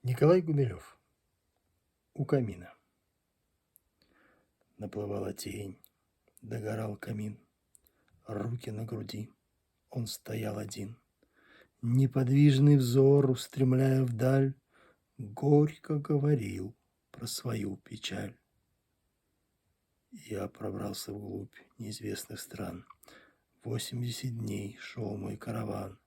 Николай Гумилев. У камина. Наплывала тень, догорал камин. Руки на груди, он стоял один. Неподвижный взор, устремляя вдаль, горько говорил про свою печаль. Я пробрался вглубь неизвестных стран. 80 дней шел мой караван.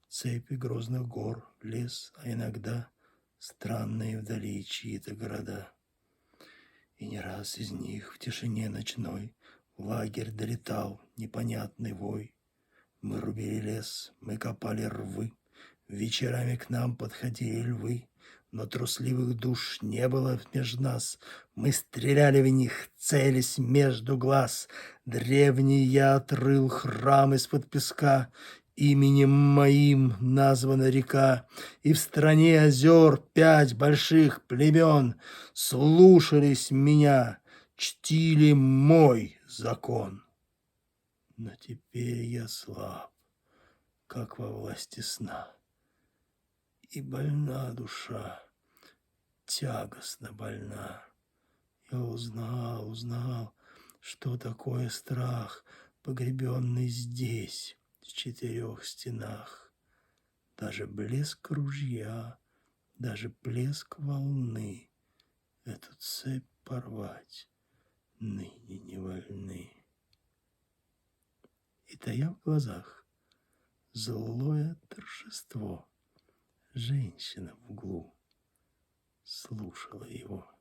Цепи грозных гор, лес, а иногда странные вдали чьи-то города. И не раз из них в тишине ночной в лагерь долетал непонятный вой. Мы рубили лес, мы копали рвы, вечерами к нам подходили львы, но трусливых душ не было между нас. Мы стреляли в них, целясь между глаз. Древний я отрыл храм из-под песка, именем моим названа река, и в стране озер 5 больших племен слушались меня, чтили мой закон. Но теперь я слаб, как во власти сна, и больна душа, тягостно больна. Я узнал, что такое страх, погребенный здесь, в 4 стенах. Даже блеск ружья, даже плеск волны эту цепь порвать ныне не вольны. И тая в глазах злое торжество, женщина в углу слушала его.